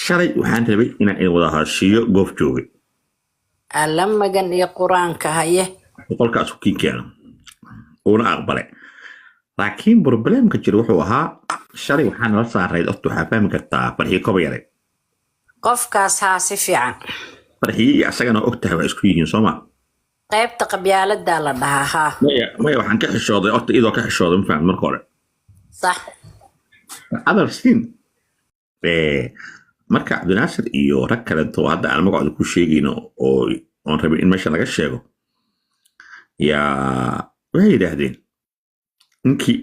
shalay waxaan rabay inaan wada hadashiyo goof joogay alamagan iyo quraanka haye qolkaas ku keeno una aqbalay laakiin problemka jira wuxuu ahaa shalay waxaan la saaray dadku waxaa fahmi kartaa farxii koba yaray qofkaas haa si fiican farxii asagana ogtahay waa isku yihiin Soomaa qaybta qabyaalada la dhahaa maya waxaan ka xishooday orta idoo ka xishooday ma fahmin marka hore صح other thing marka Abdinaasir iyo rag kale oo hadda aan magacooda ku sheegayno oo on rabay in meesha laga sheego yaa way yiraahdeen ninkii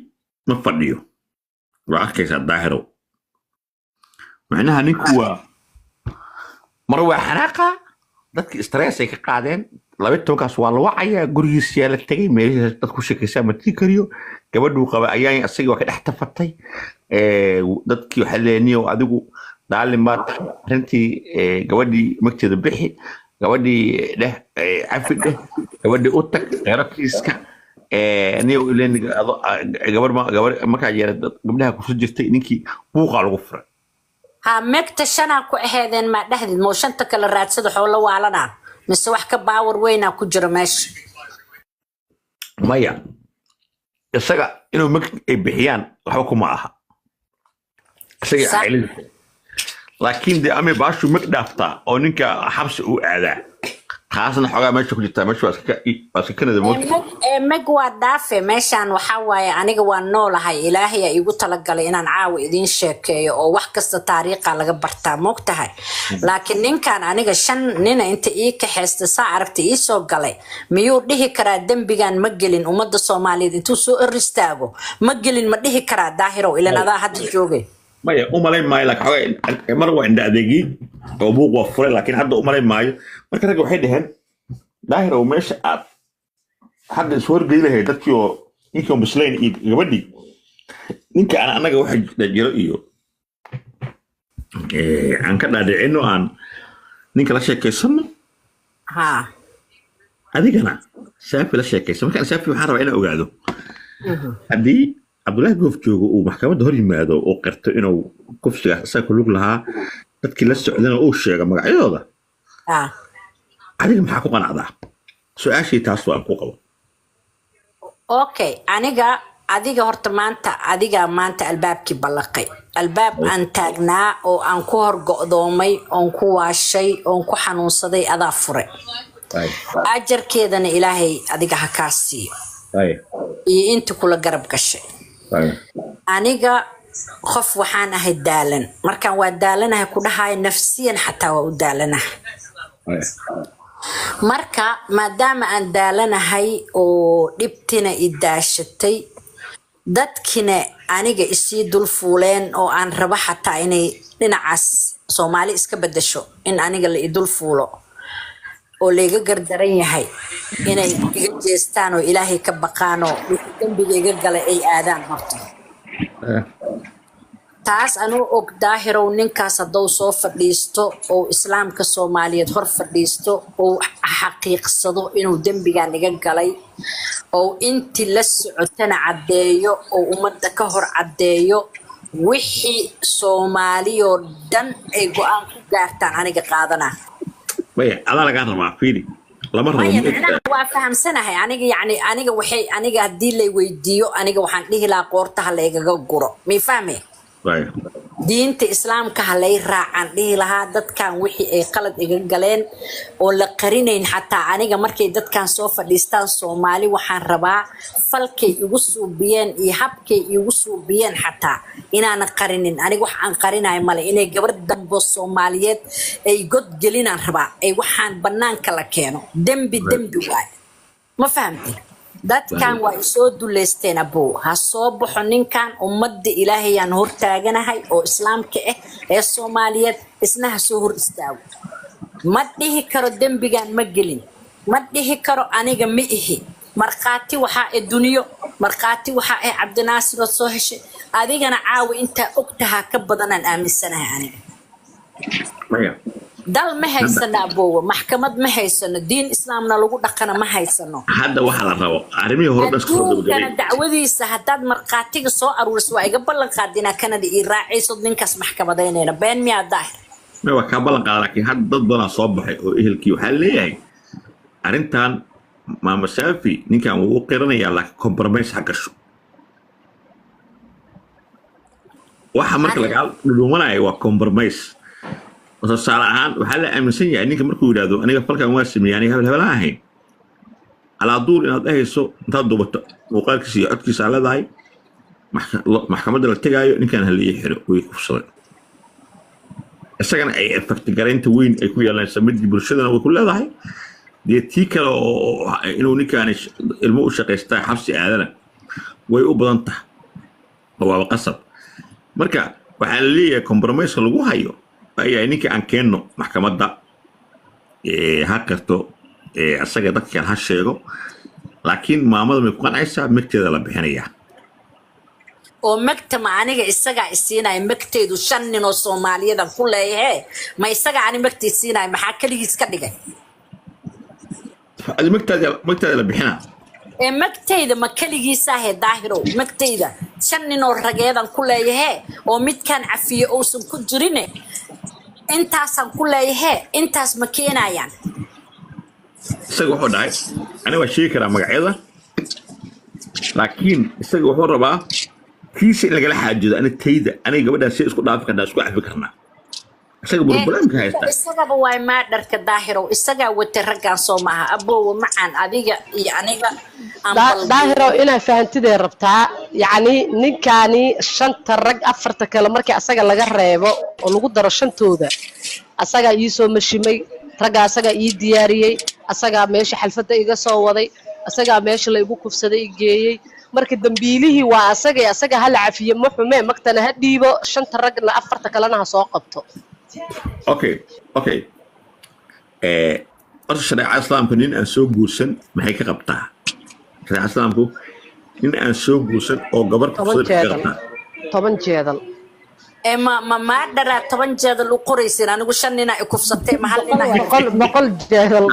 ma fadhiyo waa arkaysaa daahiro macnaha ninku waa mar waa xaraaqa dadkii stress ay ka qaadeen 12kaas waa la wacayaa gurigiisa la tagay meesha dadku shakaysaa ma tii kariyo gabadhu qaba ayaan asaga ka dhex tafatay dadkii waxa leeniyo adigu daalin baad arintii gabadhii magteeda bixi gabadhii dheh afid dheh gabadhii u tag qeyrkiiska niyo ileen gabar markaa yeelad gabdhaha ku soo jirtay ninkii buuqa lagu furay ha megta shana ku aheedeen ma dhahdid mooshanta kala raadsada xoolo waalana mise wax ka baawar weyna ku jira meesha maya isaga inuu mag ay bixiyaan waxba kuma aha isaga caailada laakiin de ama baashu mag dhaaftaa oo ninka xabsi uu aadaa taasna xogaa meesha ku jirtaa meesha waa iska kanada moodka mag waa dhaafe meeshaan waxaa waaye aniga waa noolahay ilaahay aa igu talagalay inaan caawa idiin sheekeeyo oo wax kasta taariikha laga bartaa moogtahay laakiin ninkan aniga 5 nina inta ii kaxeysta saa aragta ii soo galay miyuu dhihi karaa dembigan ma gelin ummadda Soomaaliyeed intuu soo iristaago ma gelin ma dhihi karaa Daahiro ilaan adaa hadda joogay maya umalay maayo laakiin mar waa inda adeegi oo buuq waa furay laakiin hadda umalay maayo marka rag waxay dhaheen Daahir oo meesha aad hadda iswar geelahay dadkii oo ninkii musliin iyo gabadhii ninka anaga waxa jiro iyo aan ka dhaadhicino aan ninka la sheekaysano ha adigana saafi la sheekaysan marka saafi waxaan rabaa inaan ogaado haddii Abdullah goof joogo uu maxkamadda hor yimaado oo qirto inuu kufsiga asaga ku lug lahaa dadkii la socdana uu sheego magacyadooda adiga maxaa ku qanacdaa su'aashii taas waan ku qabo okay adiga horta maanta albaabkii balaqay albaab aan taagnaa oo aan ku hor go'doomay oon ku waashay oon ku xanuunsaday adaa fure ajarkeedana ilaahay adiga ha kaa siiyo iyo inta kula garab gashay aniga qof waxaan ahay daalan markaan waa daalanahay ku dhahay nafsiyan xataa waa u daalanahay marka maadaama aan daalanahay oo dhibtina i daashatay dadkina aniga isii dul fuuleen oo aan raba xataa inay dhinacaas Soomaali iska bedesho in aniga la i dul fuulo oo leega gardaran yahay inay iga jeestaan oo ilaahay ka baqaan oo dambigayga galay ay aadaan horta taas anuu og Daahirow ninkaas hadduu soo fadhiisto oo islaamka Soomaaliyeed hor fadhiisto oo xaqiiqsado inuu dembigan iga galay oo intii la socotana caddeeyo oo ummadda ka hor caddeeyo wixii Soomaaliyo dhan ay go'aan ku gaartaan aniga qaadanaa maya adaa laga rabaa fiiri lama rabo waa fahamsanahay aniga haddii lay weydiiyo aniga waxaan dhihi lahaa qoortaha la igaga guro mii fahmay diinta islaamka halay raacaan dhihi lahaa dadkan wixii ay qalad iga galeen oo la qarinayn xataa aniga markay dadkan soo fadhiistaan Soomaali waxaan rabaa falkay igu suubiyeen iyo habkay igu suubiyeen xataa inaan qarinin aniga wax aan qarinayo male inay gabar dambo Soomaaliyeed ay god gelinaan rabaa ay waxaan banaanka la keeno dembi waay ma fahamtay dadkan waa soo duleysteen abuu ha soo baxo ninkan ummadda ilaahay aan hor taaganahay oo islaamka ah ee Soomaaliyeed isna ha soo hor istaago ma dhihi karo dembigan ma gelin ma dhihi karo aniga ma ihi marqaati waxa ee duniyo marqaati waxa ee Cabdinaasir soo heshay adigana caawi inta ogtaha ka badanaan aaminsanahay aniga maya dal ma haysano abuu maxkamad ma haysano diin islaamna lagu dhaqana ma haysano hadda waxa la rabo arrimihii hore bas ku kana dacwadiisa hadaad marqaatiga soo aruuriso waa iga ballan qaadina Canada ii raacayso ninkaas maxkamadeynayna been miyaa Daahir ما هو كابلا قال لكن هذا ضد بنا صباح وإهل كيو حل ليه أرنتان ما مسافي نكان وقرنا يلا كومبرميس حق الشو waxa marka laga dhumanayo waa compromise oo saarahan waxa la aaminsan yahay ninka markuu yiraahdo aniga falkan waa sameeyay hebel ahayn ala duul inaad ahayso inta dubato muuqaalkiisa iyo codkiisa leedahay maxkamadda la tagaayo ninkan haliyay xiro way ku fushay isagana ay effect gareynta weyn ay ku yeelanayso mid bulshadana way ku leedahay deetii kale oo inuu ninkan ilmo u shaqeystaa xabsi aadana way u badan tahay waa qasab marka waxa la leeyahay compromise lagu hayo ayaa ninka aan keenno maxkamadda ha karto asaga dadka ha sheego laakiin maamada ma ku qancaysaa magteeda la bixinaya oo magtama aniga isaga isiinay magteedu 5 nin oo Soomaaliyeed ku leeyahay ma isaga ani magteed siinay maxaa kaligiis ka dhigay magteeda la bixinaa magtayda ma kaligiisa ah daahiro magtayda 5 nin oo rageedan ku leeyahay oo midkan cafiyo uusan ku jirin intaasan ku leeyahay intaas ma keenayaan isaga wuxuu dhahay aniga waa sheegi karaa magacyada laakiin isaga wuxuu rabaa kiisa in lagala xaajido aniga gabadhaas si isku dhaafi karnaa isku cafi karnaa isaga burburanka haysta isaga waa ma dharka daahiro isaga wata ragaan Soomaha aboo macaan adiga iyo aniga daahiro ina fahantiday rabtaa yani ninkani 5 rag 4 kale markii asaga laga reebo oo lagu daro 5tooda asaga ii soo mashimay raga asaga ii diyaariyay asaga meesha xalfada iga soo waday asaga meesha la igu kufsaday geeyay marka dambiilihii waa asaga hal cafiye ma xume magtana ha dhiibo 5 ragna 4 kalena ha soo qabto okay أرش شريعة الإسلام كنين أنسوق جوسن ما هيك قبطها شريعة الإسلام كو إن أنسوق جوسن أو قبر طبعا جدل ما درا طبعا جدل وقريسين أنا قلت إننا كفصتي محلنا بقول جدل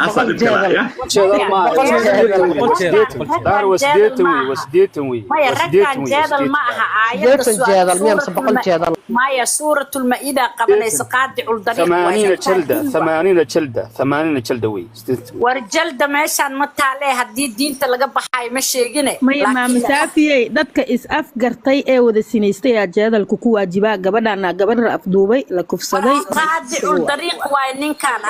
دار وسديتوي ما يرجع جدل معها آية جدل مين بقول جدل ما هي سورة المائدة قبل إسقاط الدريق 80 جلدة وي ورجلدة ماشان متعلي هدي دين تلقى بحاي مشي جنة ما مسافية دتك إسقاف قرطي وذا سينيستي جدل كوكو واجبا قبلنا قبل أفدوبي لكفصدي قاعد الطريق وين كان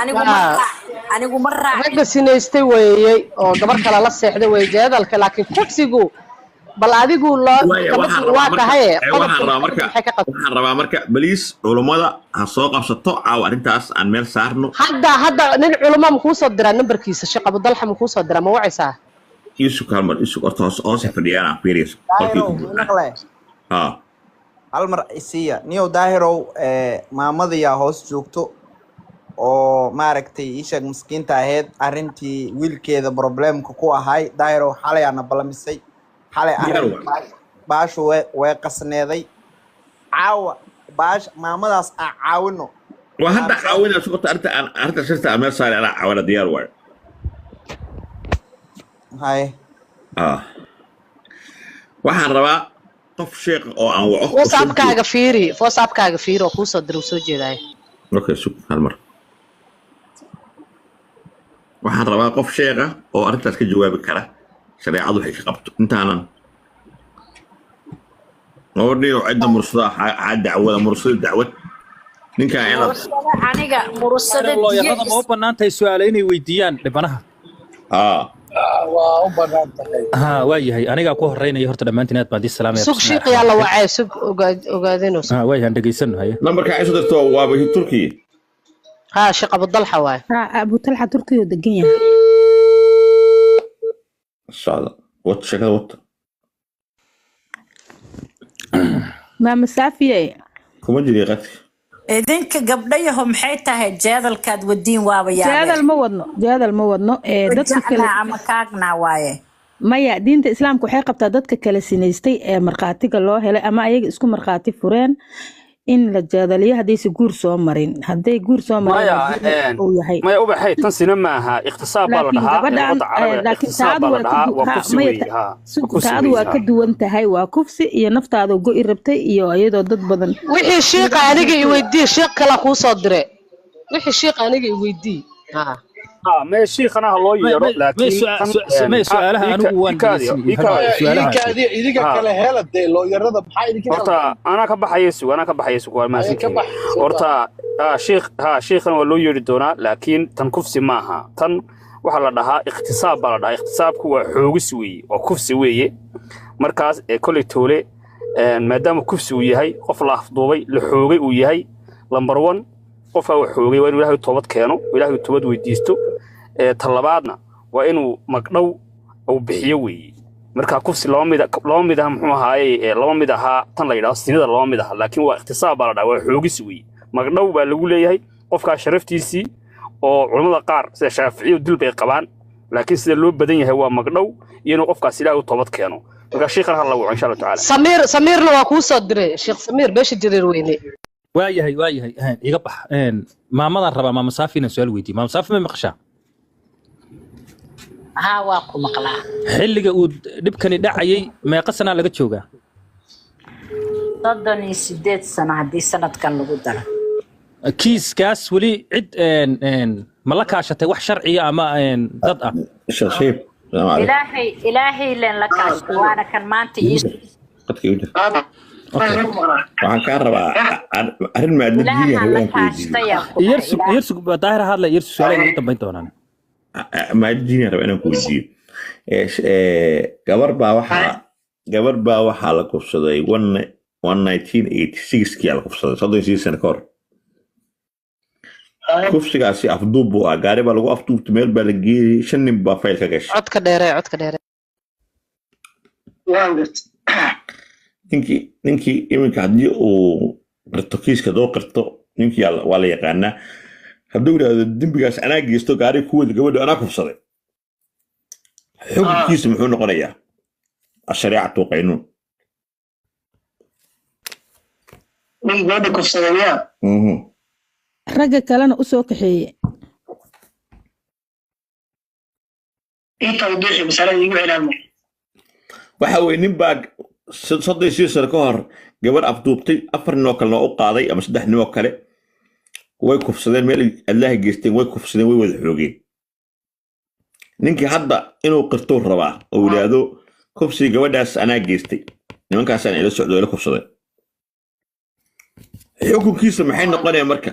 أنا مرة هذا سينيستي ويا أو قبل كلا لا سحده ويا جدل لكن كوكسيجو بل adigu waa tahay waxaan rabaa marka baliis culimada ha soo qabsato caaw arintaas aan meel saarno hadda nin culimo ma ku soo diraa numberkiisa shaqo badalxa ma ku soo diraa ma wacaysaa isu kalmar isu qorto hoos fadhiyana fiiris hal mar isiya niyo daahirow maamadiya hoos joogto oo maaragtay isha miskiinta ahayd arintii wiilkeeda problemka ku ahay daahirow xalay ana balamisay baashu way qasneeday caawa baash maamadaas caawino waa hadda caawina suuqta arta shirta ameel saari ana caawina diyaar way hay waxaan rabaa qof sheekh oo aan waco WhatsApp-kaaga fiiri oo ku soo diray soo jeeday okay sug hal mar waxaan rabaa qof sheekh oo arintaas ka jawaabi kara شريعة waxay ka qabto intaanan noorniyo cidda mursada dacwada mursada dacwad ninka aniga mursada looyarada ma u banaantay su'aalo inay weydiiyaan dhibanaha waa u banaantay waa yahay aniga ku horeynaya horta dhamaantiin aad baad salaamay sug shiiqi yalla wacay sug ogaadino way han dhageysano haye numberka ay soo dirto waa bixi Turkiga shiiq Abu Talha waay Abu Talha Turkiga degan yahay الصعدة واتشكل وات ما مسافية كم جري غتك إذنك قبليهم حيتها جادل كاد والدين وابيا جادل مودنو دتك كلا عمكاقنا وايه maya diinta islaamku waxay qabtaa dadka kala sinaystay ee marqaatiga loo helay ama ayaga isku marqaati fureen in la jaadaliyo hadaysi guur soo marin haday guur soo marin oo yahay ma u baxay tan sina maaha ikhtisaab baa la dhahaa laakiin taadu waa ka duwan tahay waa kufsi iyo naftaada go'i rabtay iyo ayadoo dad badan wixii sheekha aniga i weydiiyay sheekh kala ku soo diray wixii sheekh aniga weydii ما الشيخ أنا هالله يرى لكن ما سؤالها أنا وان إذا كلا هلا ده لو يرد بحاجة كده horta أنا كبحيسو ما سكين horta شيخ أنا والله يريد دونا لكن تنكفس معها waxaa la dhahaa ikhtisaab baa la dhahaa ikhtisaabku waa xoogis weeye oo kufsi weeye markaas kulay toole maadaama kufsi uu yahay qof la afduubay la xoogay uu yahay lambar 1 qof uu xoogay waa inuu Ilaahay toobad keeno Ilaahay toobad weydiisto talabaadna waa inuu magdhow uu bixiyo weeye marka kufsi laba mid ah muxuu ahaayay laba mid aha tan la yiraahdo sinida laba mid ah laakiin waa ikhtisaab baa la dhahaa waa xoogis weeye magdhow baa lagu leeyahay qofka sharaftiisii oo culimada qaar sida Shaafici dil bay qabaan laakiin sida loo badan yahay waa magdhow inuu qofkaas Ilaahay toobad keeno marka sheekhan hal lagu insha Allah taala Samirna waa ku soo diray Sheekh Samir beesha jireer weyne waayahay iga bax maamadan raba maama Saafina su'aal weydii maama Saafi ma maqashaa waa ku maqlaa xilliga uu dibkani dhacayay meeqa sana laga joogaa 38 sano hadii sanadkan lagu daro kiiskaas wali cid ma la kaashatay wax sharciya ama dad ah shaqeeb ilaahay leen la kaashto waana kan maanta waxaan ka rabaa arrin maadadiina yarsu daahir hadla yarsu su'aalaha ugu dambeyn doonaan maadadiina raba inaan ku weydiiyo gabar baa waxaa la kufsaday 1986 kii la kufsaday 36 sano ka hor kufsigaasi afduub buu ah gaari baa lagu afduubtay meel baa la geeyay 5 nin baa fayl ka gashay codka dheere ninkii iminka haddii uu qirto kiiska doo qirto ninkii waa la yaqaanaa hadduu yidhaahdo dembigaas anaa geysto gaari kuwada gabadha anaa kufsaday xukunkiisa muxuu noqonayaa ashariicatu qaynuun gabadha kufsadaya ragga kalena u soo kaxeeyay inta uu dhixi masalada igu cilaalmay waxa weeye nin baa 36 sano ka hor gabar afduubtay 4 nin oo kale u qaaday ama 3 nin oo kale way kufsadeen meel Allah geysteen way kufsadeen way wada xoogeen ninkii hadda inuu qirto rabaa oo walaado kufsi gabadhaas anaa geystay nimankaas aan ila socdo ila kufsaday xukunkiisa maxay noqonayaan marka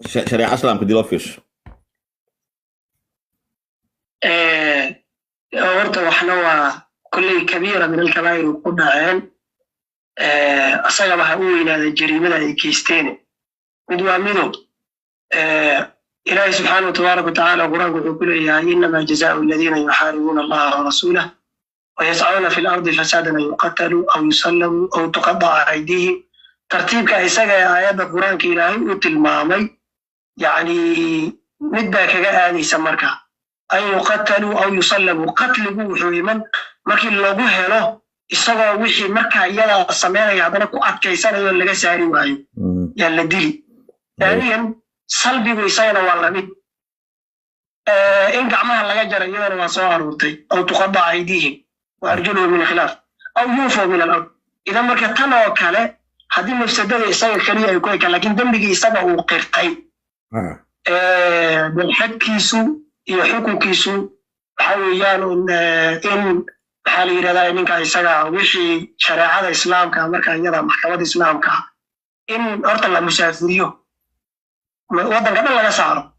شريعة إسلام كدي لافيش. أورت وحنا كل كبيرة من الكبائر وقلنا عين أصلا بحقول هذا الجريمة الكيستين بدو أمينه إلهي سبحانه وتبارك وتعالى قرآن يقول إنما جزاء الذين يحاربون الله ورسوله ويسعون في الأرض فسادا أن يقتلوا أو يسلموا أو تقطع أيديهم ترتيب كأيساق آيات القرآن كإلهي وتلمامي يعني مدة كجاءني سمركا أن يقتلوا أو يصلبوا قتلوا حيما مركي لوجه له الصغر وحي مركا يلا السماء يعبرك وأكيسان يلا جساري وعي يلا دلي ثانيا صلبي ويساينا والله مد إن جمعها لا يجرى يلا وصار ورتي أو تقطع أيديهم وأرجلهم من خلاف أو يوفوا من الأرض إذا مركا تنا وكاله هذه مفسدة يساوي الكلية يكون لكن دمبي يسبق وقرتين بالحكيسو يحكم كيسو حويان إن حالي رضا إنك يسقى وشي شريعة الإسلام كأمريكا يدا محكمة الإسلام كا إن أرتلا مسافريو وضع قبل لا يسعر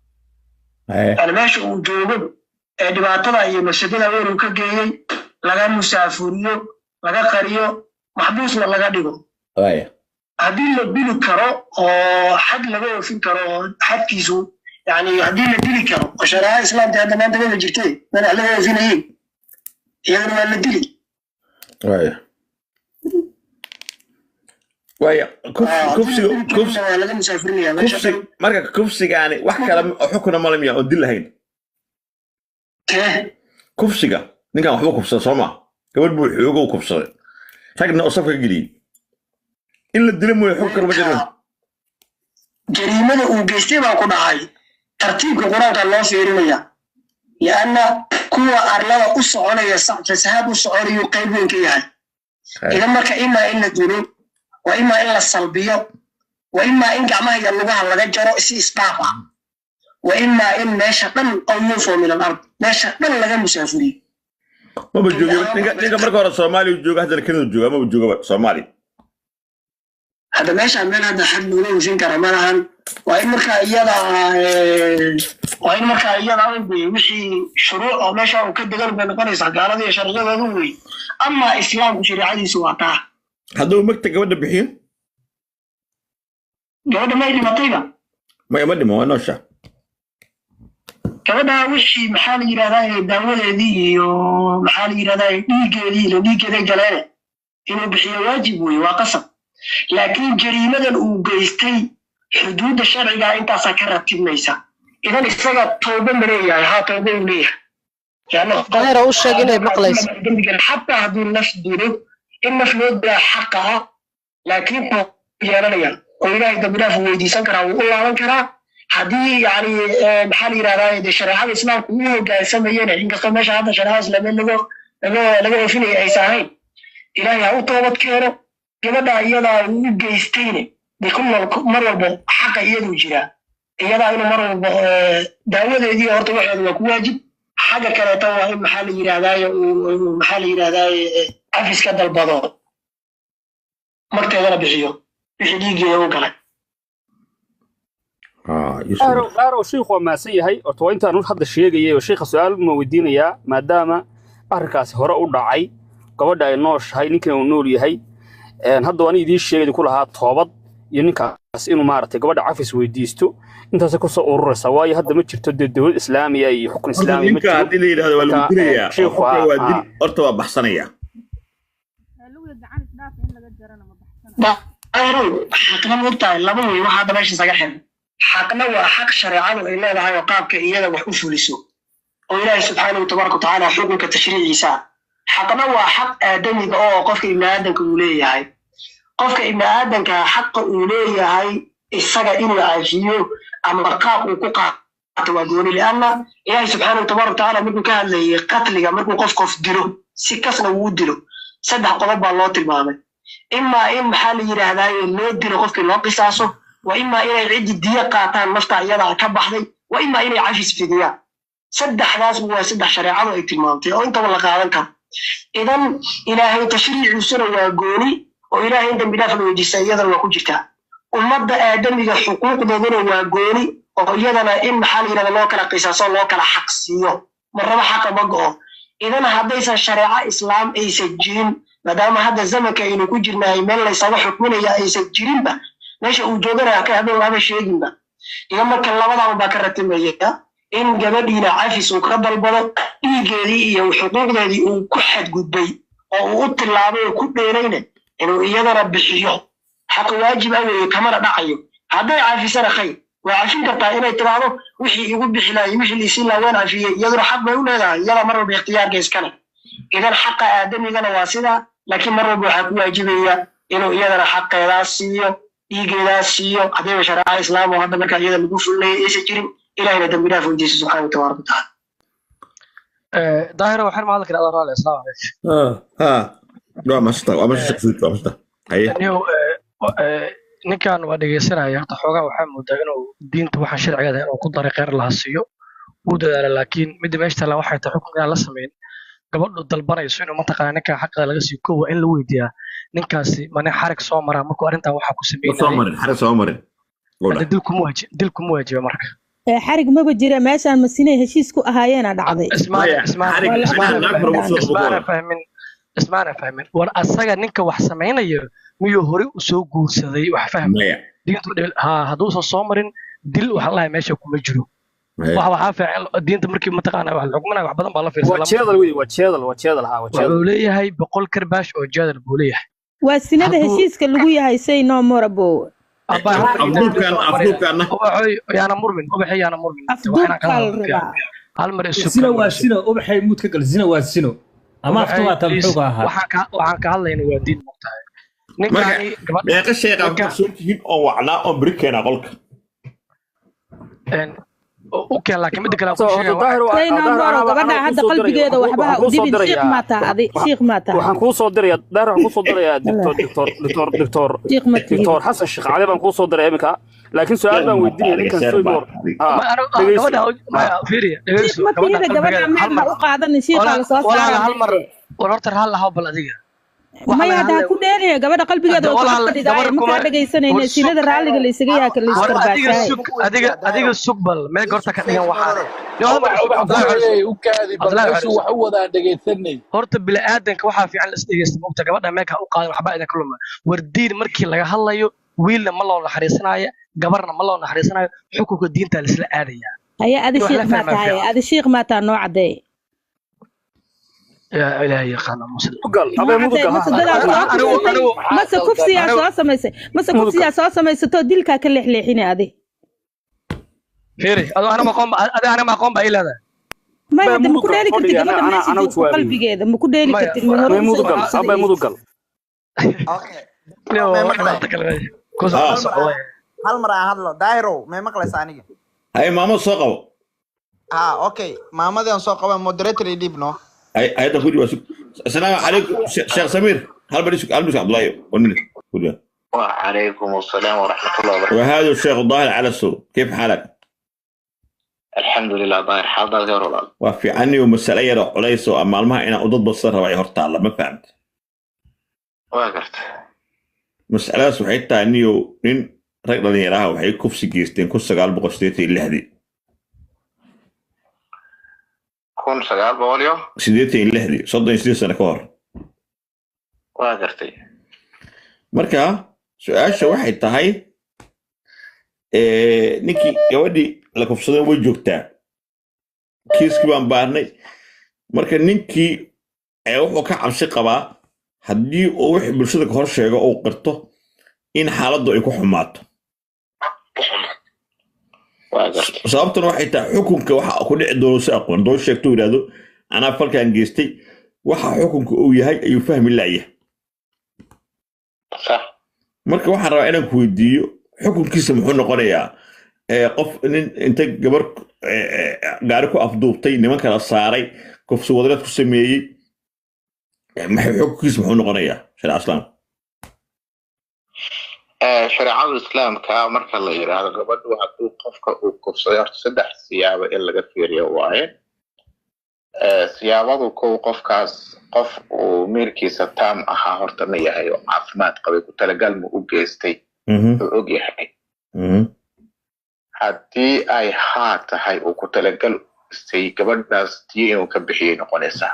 أنا ماشي وجوب دبعتها هي مسجدنا غير كجيء لقى مسافريو لقى قريو محبوس ولا لقى ديو هذه اللي بيلو كرو أو حد لقى في كرو حد كيسو يعني هذه اللي بيلو كرو وشريعة الإسلام ده ما أنت ما جرتي أنا على زين هي يعني ما اللي بيلي كوفسي marka kufsigaani wax kala xukuna ma lamiya oo dil lahayn kufsiga ninkan waxba kufsada Soomaa gabadh buu xoogo kufsaday ragna oo safka giliyay in la dilo mooy xukun ma jirin jariimada uu geystay baa ku dhacay tartiibka quraanka loo fiirinaya yaana kuwa arlada u soconaya saxaab u soconayo qayb weyn ka yahay idan marka ima in la dilo وإما إلا الصلبية وإما إن جماعة اللغة لغا جرو إسي إسبابا وإما إن ماشى قل أو ينفوا من الأرض ماشى قل لغا مسافرين ما بجوجي نيجا مركو ورا الصومالي وجوجا هذا كندا جوجا ما بجوجا صومالي هذا ماشى عمال هذا حد ولو وشين كرمالها وإن مركا إيادا وحي شروع أو ماشى وكده قلب بين قريصة قالوا شرعية ذوي أما إسلام شريعة سواقع هذا مكتب قبل بحين قبل ما يلي مطيبة ما يمدي ما هو نوشة gabadha wixii maxaa la yiraahdaa daawadeedii iyo maxaa la yiraahdaa dhiigeedii galeen inuu bixiyo waajib weey waa qasab laakiin jariimadan uu geystay xuduudda sharciga intaas ka ratibmaysa idan isaga tooba mareeyahay ha tooba u leeyahay yaano daahir u sheeg inay maqlayso hatta haduu naf diro in naf loo daa xaqaha laakiin yeelanaya oo ilaahay dabiraaf weydiisan karaa uu laaban karaa hadii yani maxaa la yiraahdaa shariicada islaamku uu hoggaansamayeen inkastoo meesha hadda shariicada islaamka laga ofinay ay sahayn ilaahay ha u toobad keeno gabadha iyada uu geystayne bikul mar walba xaqa iyadu jira iyada inuu mar walba daawadeedii horta waxeedu waa ku waajib xaga kale taa waa in maxaa la yiraahdaa afiska dalbado marteedana bixiyo wixii dhiigeeda u galay أرو شيخ وما سيهاي أو أنت نروح هذا الشيء جاي وشيخ سؤال موجودين يا ما دام أركاس هراء ودعي قبل الناش هاي نكنا ونقول هاي هذا واني دي الشيء كلها طابط ينكاس إنه مارته قبل عفس ويديستو أنت سكوس أورر سواي هذا متشر تد الدول الإسلامية حكم إسلامي متشر هذا هذا والمديرية شيخ أرتوا بحصنية أيرو حقنا مقطع لبوي واحد ماشي سجحن حقنا وحق شريعة إلا هذا وقابك إياه وحوش ولسو وإله سبحانه وتبارك وتعالى حكمك تشريع عيسى حقنا وحق آدمي قفك ابن آدم كوليه هاي قفك ابن آدم كحق أوليه هاي السجا إنه عاجيه أما قاب وقوقع توجوني لأن إله سبحانه وتبارك وتعالى ممكن كان لي قتل ممكن قف دلو سكسنا ودلو سدح قلب الله تبارك إما إن محل يرى هذا اللي دلو قفك الله قصاصه وإما إلى العد الدية قاطان مفتع يضع كبحضي وإما إلى عفس في دية سدح ناس وسدح شريعة ايتمامتي أو أنت والله قاعدنك إذن إلهي تشريع سنة وقولي وإلهي أنت بدافع الوجيسة يضع وكجتا ومبدأ آدم حقوق ضدنا وقولي ويضنا إن محال إلى الله كلا قصاصا الله كلا حقسيه مرة حق بقعه إذن هذا الشريعة إسلام أي سجين مدام هذا الزمن كأنه كجرنا إيمان ليس حكمنا يا أي سجين به meesha uu joogana ka hadal lama sheegin ba idan marka labadaba ba ka ratibaya in gabadhiina cafis uu ka dalbado dhiigeedii iyo xuquuqdeedii uu ku xadgudbay oo uu tilaabay ku dheerayna inuu iyadana bixiyo xaq waajib ah ee kamana dhacayo haday cafisana khayr waa cafin kartaa inay tiraado wixii igu bixilay wixii liisin la waan cafiyay iyaduna xaq bay u leedahay iyada mar walba ikhtiyaarka iskale idan xaqa aadamigana waa sida laakiin mar walba waxa ku waajibaya inuu iyadana xaqeeda siiyo إيجاداسيو هذا شرع الإسلام وهذا مركز يدا نقول له إيش يجري إلى هنا دمنا في الجيش سبحانه وتعالى. ظاهرة وحرم هذا كده أضرار الإسلام عليك. لا ما استوى ما شفت ما استوى. يعني نكان ودي سنة يعطى حقا وحمد إنه دين توحى شرع هذا إنه كل طريق غير الهسيو وده لكن مدي ما يشتغل واحد تحكم على سمين قبل الدلبرة يسوي منطقة نكا حق لغسي كوا إن لويديا نكاسي ماني حرك صومرة مكو أرنتا وحا كسبين صومر حرك صومر دلكم واجب مركا حرق ما بجرى ماشان مسيني هشيسكو أهايانا دعضي اسمعنا فاهمين والأساقا نكا وحسمين ميو هوري وسو قورسدي وحفهم هادوسا صومرين دل وحالله ماشا كو مجرو waxa fiican diinta markii ma taqaana wax xukmana wax badan baa la fiirsadaa wuxuu leeyahay 100 karbaash oo jadal buu leeyahay waa sinada heshiiska lagu yahay say no more abo afduubkan yaana murmin ubaxay yaana murmin hal mar isu sino waa sino ubaxay mud ka gal sino waa sino ama aftuwa tabxuga aha waxaan ka hadlaynaa waa diin muqtahay ninkani gabadha meeqa sheeqa ka soo tihiin oo wacnaa oo brikeena qolka اوكي لكن بدك لا gabadha hadda qalbigeeda waxba u dibin sheekh ma taadi sheekh ma taadi waxaan ku soo diray daar waxaan ku soo diray doctor xasan sheekh cali baan ku soo diray imika لكن سؤال بان ويديني اللي كان سويبور ما انا قبلها فيري ما تيجي قبلها ما وقعدني شيء على صوص ولا هل مره ورتر هل هاو بل adiga ما يدا ku dheeriya gabadha qalbigeeda oo fadhiday ma ka dhageysanayna sinada raaliga la isaga yaa kala iskarbaashay adiga sugbal meel gorta ka dhigan waxaan u kaadi balaasu wax u wada dhageysanay horta bil aadanka waxa fiican la isdhageysto moogta gabadha meelka u qaadan waxba idin kulma wardiin markii laga hadlayo wiilna ma loo naxariisanayo gabarna ma loo naxariisanayo xukunka diinta la isla aadaya haya adi sheekh ma taa noo cadeey يا إلهي خانا مسلم قال أبي مدقل ما سكوفسي يا صوصة ما سكوفسي يا صوصة ما يستوى ديلك كل حليحين هذه فيري أنا ما قوم بإلا هذا ما يهدي مكو دالي كنت قبل ما يشوف قلبي كده مكو دالي كنت أبي مدقل أبي مدقل هل مرة هذا دايرو ما مقلة ثانية هاي ماما سوقوا أوكي ماما دي سوقوا مودريتور يديبنو هذا كله السلام عليكم شيخ سمير هل بدي سؤال عبد الله قلنا كله وعليكم السلام ورحمة الله وبركاته. وهذا الشيخ الظاهر على السوق كيف حالك؟ الحمد لله ظاهر حاضر غير والله. وفي عني ومسألة عليس وأما المها أنا أضد بصرها وعي هرتع الله ما فهمت. واقرت. مسألة سوحيتها أني ونين رجل يراها وحي كوفسي جيستين كوسا قال بقصتي اللي هذي. كون سجال بوليو سيدتي اللهدي صدق سيدي سنة كور واقرتي مركا سؤال واحد تهاي نيكي يودي لكم صدق وجوكتا كيس كمان بارني مركا نيكي وحو كعبسي قبا هدي وحي بلشدك هرشيغا او قرطو إن حالده يكو حماته sababtuna waxay tahay xukunka waxa ku dhici doono si aqoon doo sheegto yiraahdo ana falkan geystay waxa xukunka uu yahay ayuu fahmi laayay sax marka waxaan rabaa inaan ku weydiiyo xukunkiisa muxuu noqonayaa qof inta gabar gaari ku afduubtay niman kala saaray kufsi wadareed ku sameeyay xukunkiisa muxuu noqonayaa shariica islaamka شريعة الإسلام كأمرك الله يرى قبل وعدو قفك وكفصيار سدح سيابة إلا غفير يواين سيابة كو قفكاس قف وميركي ستام أها هرتنية هايو عفمات قوي كتلقال مؤجيستي أؤجي هاي هاتي أي هات هاي وكتلقال سي قبل ناس ديين وكبحيين وقنسا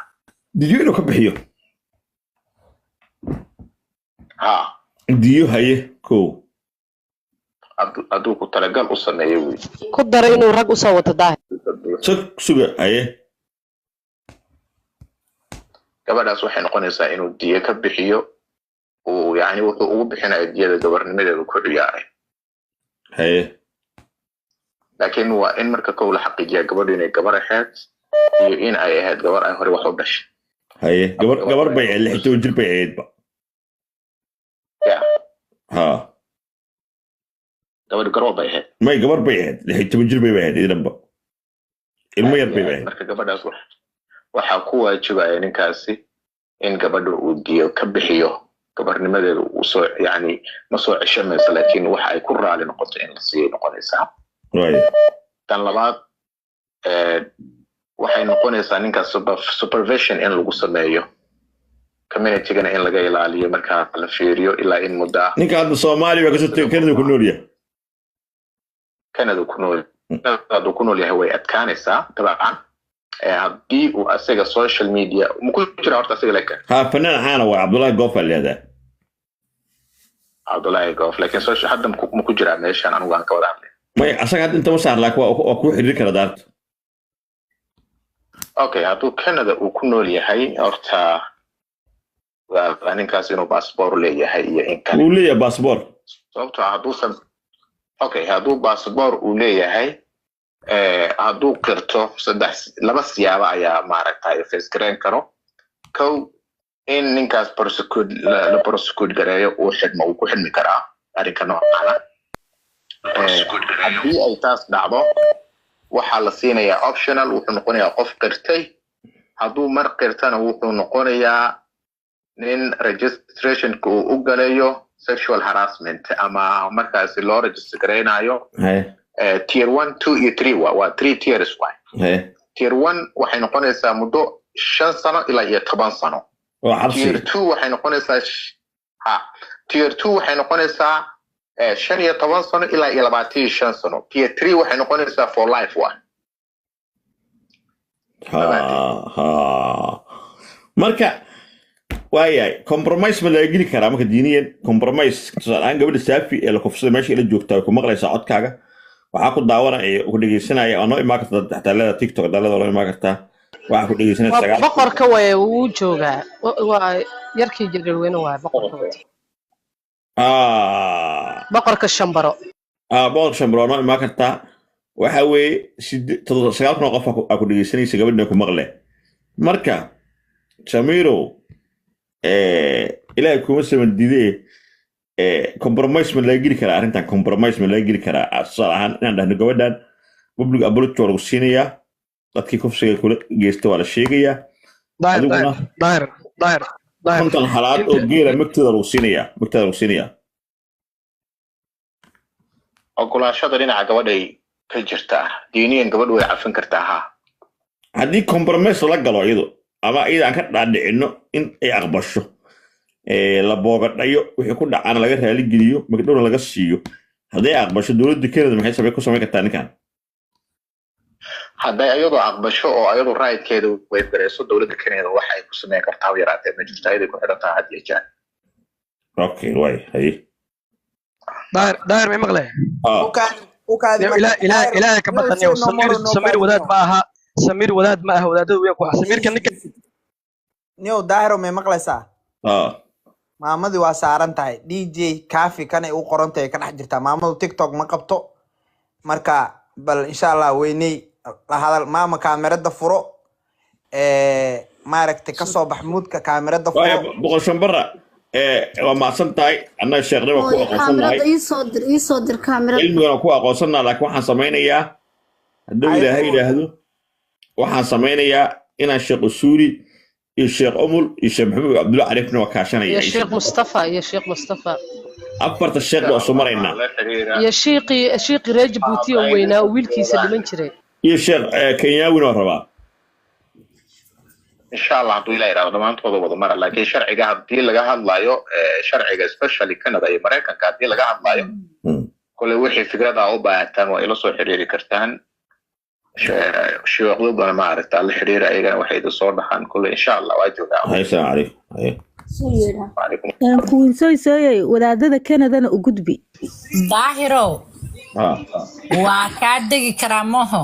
ديين وكبحيين ها ديو هاي كو أدو كتلقال أصلا يوي كدر إنه رج أصوت ده سوق هاي قبل ناس وحين قنسا إنه دية كبحيو ويعني وحقوق بحنا الدية قبل نمدد كل يعني هاي لكن هو إن مركا كول حقيقية قبل إنه قبل حيات إن أي هاد قبل أي هوري وحوبش هاي قبل بيع اللي حتى وجل بيعيد بقى ها قبل قرب بيعيد ما قبل بيعيد اللي حتى وجل بيعيد إذا بقى المير بيعيد مركا قبل ناس وحقوق جبا إن كاسي إن قبل وديو كبحيو قبل نمدد وصو يعني مصوع الشمس لكن وحا يكون رالي نقطة إن لصيه نقنسا tan labaad waxay noqonaysaa ninka supervision in lagu sameeyo community-gana in laga ilaaliyo marka la fiiriyo ilaa in muddo ah ninka hadda Soomaaliya ka soo tagay Canada ku nool yahay Canada ku nool yahay way adkaanaysaa tabcan haddii uu asaga social media muku jira horta asaga leka fanaan xaana waa Abdullahi Goof leedahay Abdullahi Goof laakiin social hadda muku jira meeshan anigu aan ka wada hadlay ما أصلاً أنت مسار لك وأكو حريك ردارت. أوكي هادو كندا وكنوا لي هاي أرتا وأنا كاسينو باسبور لي هاي إن كان. وليه باسبور؟ صوبته هادو أوكي هادو باسبور وليه هاي هادو كرتو صدق لبس يابا يا مارك هاي فيس كرين كانوا كو إن نكاس برسكود لا برسكود جرايو وحد ما وكل مكرا أري كانوا على haddii ay taas dhacdo waxaa la siinayaa optional wuxuu noqonayaa qof qirtay hadduu mar qirtana wuxuu noqonayaa nin registration-ka uu u galayo sexual harassment ama markaas loo register gareynayo tier 1 2 iyo 3 waa 3 tiers waay tier 1 waxay noqonaysaa muddo 5 sano ilaa 10 sano tier 2 waxay noqonaysaa tier 2 waxay noqonaysaa 15 sano ilaa 25 sano tier 3 waxay noqonaysaa for life waay marka waayay compromise ma la geli karaa marka diiniyan compromise aan gabadha saafi ee la kufsada meesha ila joogtaa ku maqlaysaa codkaaga waxaa ku daawanaya ku dhageysanaya oo noo imaan karta xataalada TikTok dalada oo imaan karta waxa ku dhageysanaya boqorka way uu joogaa waa yarkii jirweyne waa boqorka boqorka shambaro boqorka shambaro noo imaan karta waxa weeye 9 qof ku dhageysanaysa gabadha ku maqle marka Samiro ilaahay kuma saman didee compromise ma la geli karaa arrintan compromise ma la geli karaa asal ahaan inaan dhahno gabadhan public apology lagu siinayaa dadkii kufsiga kula geystay waa la sheegayaa daahir konton halaad oo geela magtooda lagu siinayaa ogolaashada dhinaca gabadhay ka jirta diiniyan gabadhu way cafin kartaa haddii compromise la galo iyado ama iyada aan ka dhaadhicino in ay aqbasho la boogadhayo wixii ku dhacana laga raali geliyo magdhowna laga siiyo hadday aqbasho dowladda Canada maxay ku samayn kartaa ninkan hadday ayadoo aqbasho oo ayadoo raayidkeeda way gareyso dowladda Canada waxay ku samayn kartaa yaraatee ma jirto ayada ku xidhantaa had iyo jeer okay way hay daahir ma maqlay ilaahay ka badaniyo Samir wadaad ma aha Samir wadaad ma aha wadaadadu way ku Samirka ninka niyo daahiro ma maqlaysaa maamadii waa saaran tahay DJ Kafi kana u qorantay ka dhex jirta maamadu TikTok ma qabto marka bal insha Allah weynay la hadal maama kaamirada furo maaragtay ka soo bax muudka kaamirada furo boqol shambara waa maasan tahay annaga sheekhnimo ku aqoonsanahay ii soo dir kaamirada ilmiga ku aqoonsanahay laakiin waxaan samaynayaa hadduu ilaahay yiraahdo waxaan samaynayaa inaan sheekh usuuli الشيخ أمول الشيخ محمد عبد الله عرفنا وكاشنا يا شيخ مصطفى أكبر الشيخ وأسمرنا يا شيخي راجب بوتي وينا ويلكي سلمان شري يا شيخ كينياوي وربا إن شاء الله عبد الله يرى ما أنت وضو مرة لكن شرعي قاعد دي لقى هاللايو شرعي سبيشالي كندا أمريكا قاعد دي لقى هاللايو كل وحي فكرة أو بعتان وإلى صور حريري كرتان شو أغلب أنا ما أعرف على الحريرة أيضا وحيد الصور عن كل إن شاء الله واجب هاي السلام عليكم كون سوي wadaadada Canada u gudbi daahiro waa ka digi karaamoho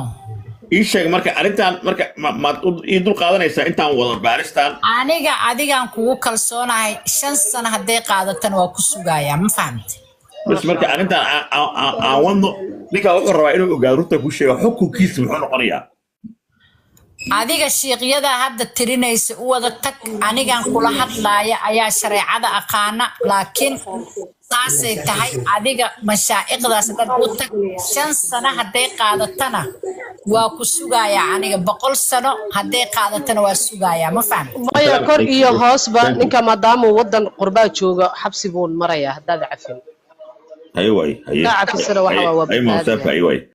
ii sheeg marka arintan marka ma ii dul qaadanaysaa intaan wada baaristaan adigaan kugu kalsoonahay 5 sano haday qaadatan waa ku sugayaa ma fahamtay bas marka arintan aan wado ninka wuxuu rabaa inuu ogaado runta ku sheego xukunkiisa muxuu noqonayaa adiga sheekhyada hadda tirinaysa u wada tag anigaan kula hadlaaya ayaa shareecada aqaana laakiin saasay tahay adiga mashaa'iqdaas dad u tag 5 sano haday qaadatana waa ku sugayaa aniga 100 sano haday qaadatana waa sugayaa ma fahamtay maya kor iyo hoosba ninka maadaama wadan qurbaa jooga xabsi buu maraya hadaad cafin ايوه لا عفسنا وحوا اي منصف ايوه